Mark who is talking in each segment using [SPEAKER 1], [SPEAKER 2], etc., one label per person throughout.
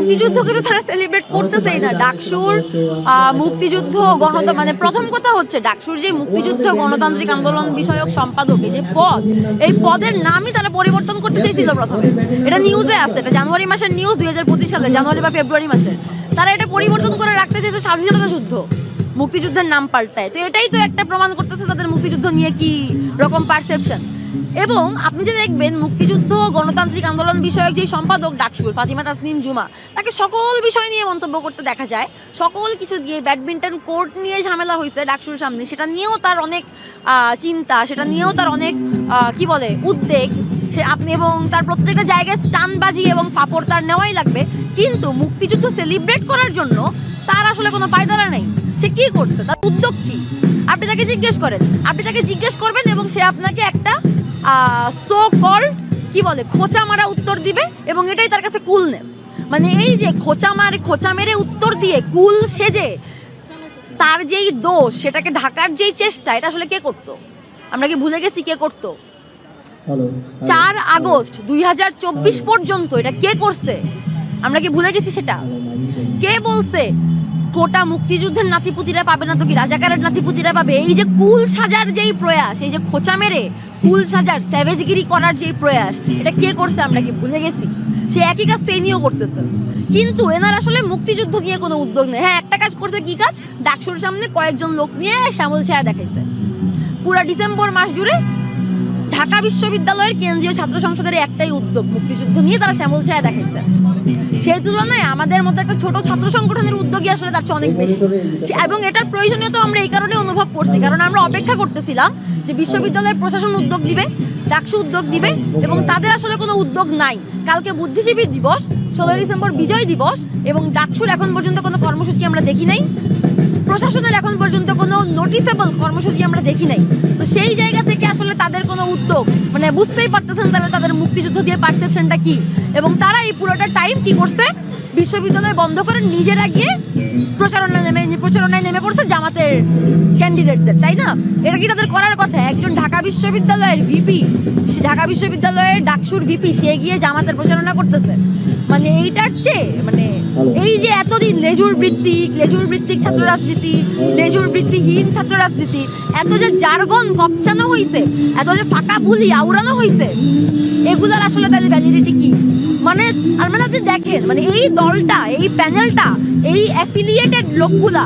[SPEAKER 1] মুক্তিযুদ্ধকে তো তারা সেলিব্রেট করতেছেই না। ডাকসুর মুক্তিযুদ্ধ মানে প্রথম কথা হচ্ছে ডাকসুর যে মুক্তিযুদ্ধ গণতান্ত্রিক আন্দোলন বিষয়ক সম্পাদক যে পদ, এই পদের নামই তারা পরিবর্তন করতে চাইছিল প্রথমে। এটা নিউজে আছে, এটা জানুয়ারি মাসের নিউজ, 2025 সালে জানুয়ারি বা ফেব্রুয়ারি মাসের। তারা এটা পরিবর্তন করে রাখতে চাইছে স্বাধীনতা যুদ্ধ, মুক্তিযুদ্ধের নাম পাল্টায়। তো এটাই তো একটা প্রমাণ করতেছে তাদের মুক্তিযুদ্ধ নিয়ে কি রকম পারসেপশন। এবং আপনি যে দেখবেন মুক্তিযুদ্ধ গণতান্ত্রিক আন্দোলন বিষয়ক যে সম্পাদক ডাকসুর ফাতিমা তাসনিম জুমা, তাকে সকল বিষয় নিয়ে মন্তব্য করতে দেখা যায়, সকল কিছু দিয়ে। ব্যাডমিন্টন কোর্ট নিয়ে ঝামেলা হয়েছে ডাকসুর সামনে, সেটা নিয়েও তার অনেক চিন্তা, সেটা নিয়েও তার অনেক কি বলে উদ্বেগ সে আপনি, এবং তার প্রত্যেকটা জায়গায় স্টানবাজি এবং ফাপড় তার নেওয়াই লাগবে। কিন্তু মুক্তিযুদ্ধ সেলিব্রেট করার জন্য তার আসলে কোনো পায়দারা নেই। সে কি করছে, তার উদ্যোগ কি, আপনি তাকে জিজ্ঞেস করেন, আপনি তাকে জিজ্ঞেস করবেন এবং সে আপনাকে একটা সো কল কি বলে খোঁচা মারা উত্তর দিবে, এবং এটাই তার কাছে কুলনেস। মানে এই যে খোঁচা মেরে উত্তর দিয়ে কুল সেজে তার যেই দোষ সেটাকে ঢাকার যেই চেষ্টা, এটা আসলে কে করতো? আমরা কি ভুলে গেছি কে করতো? 4 আগস্ট 2024 পর্যন্ত এটা কে করছে? আমরা কি ভুলে গেছি সেটা? কে বলছে কোটা মুক্তিযুদ্ধের নাতিপুতিরা পাবে না তো কি রাজাকারের নাতিপুতিরা পাবে? এই যে কুল সাজার যেই প্রয়াস, এই যে খোঁচা মেরে কুল সাজার স্যাভেজগিরি করার যেই প্রয়াস, এটা কে করছে? আমরা কি ভুলে গেছি? সে একই কাজ তো এই নিয়েও করতেছে। কিন্তু এনার আসলে মুক্তিযুদ্ধ নিয়ে কোনো উদ্যোগ নেই। হ্যাঁ, একটা কাজ করছে, কি কাজ? ডাকসুর সামনে কয়েকজন লোক নিয়ে শ্যামল ছায়া দেখাইছে। পুরা ডিসেম্বর মাস জুড়ে ঢাকা বিশ্ববিদ্যালয়ের কেন্দ্রীয় ছাত্র সংসদের একটাই উদ্যোগ, মুক্তিযুদ্ধ নিয়ে তারা শ্যামল ছায়া দেখাইছে। সেই তুলনায় আমাদের মধ্যে একটা ছোট ছাত্র সংগঠনের উদ্যোগই আসলে যাচ্ছে অনেক বেশি, এবং এটার প্রয়োজনীয়তা আমরা এই কারণে অনুভব করছি, কারণ আমরা অপেক্ষা করতেছিলাম যে বিশ্ববিদ্যালয়ের প্রশাসন উদ্যোগ দিবে, ডাকসু উদ্যোগ দিবে, এবং তাদের আসলে কোনো উদ্যোগ নাই। কালকে বুদ্ধিজীবী দিবস, 16 ডিসেম্বর বিজয় দিবস, এবং ডাকসুর এখন পর্যন্ত কোনো কর্মসূচি আমরা দেখি নাই, প্রশাসনের এখন পর্যন্ত কোনো নোটিসেবল কর্মসূচি আমরা দেখি নাই। তো সেই জায়গা থেকে আসলে তাদের কোনো উদ্যোগ মানে বুঝতেই পারতেছেন তারা তাদের মুক্তিযুদ্ধ দিয়ে পারসেপশনটা কি। এবং তারা এই পুরোটা টাইম কি করছে, বিশ্ববিদ্যালয় বন্ধ করে নিজেরা গিয়ে প্রচারণায় নেমে পড়ছে জামাতের ক্যান্ডিডেটদের, তাই না? এটা কি তাদের করার কথা? একজন ঢাকা বিশ্ববিদ্যালয়ের ভিপি, ঢাকা বিশ্ববিদ্যালয়ের ডাকসুর ভিপি, সে গিয়ে জামাতের প্রচারণা করতেছে। মানে এইটার চেয়ে মানে এই যে এতদিন লেজুর বৃত্তিক ছাত্র রাজনীতি, লেজুর বৃত্তিহীন ছাত্র রাজনীতি, এত যে জারগন কপচানো হয়েছে, এত যে ফাঁকা বুলি আউড়ানো হয়েছে, এগুলার আসলে তাদের ভ্যালিডিটি কি? মানে আপনি দেখেন, মানে এই দলটা, এই প্যানেলটা, এই অ্যাফিলিয়েটেড লোকগুলা,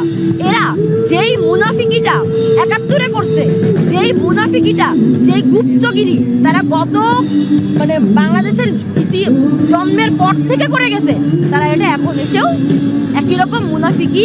[SPEAKER 1] এরা যেই মুনাফিকিটা 71-এ করছে, যেই মুনাফিকিটা, যেই গুপ্তগিরি তারা গত মানে বাংলাদেশের জন্মের পর থেকে করে গেছে, তারা এটা এখন এসেও একই রকম মুনাফিকি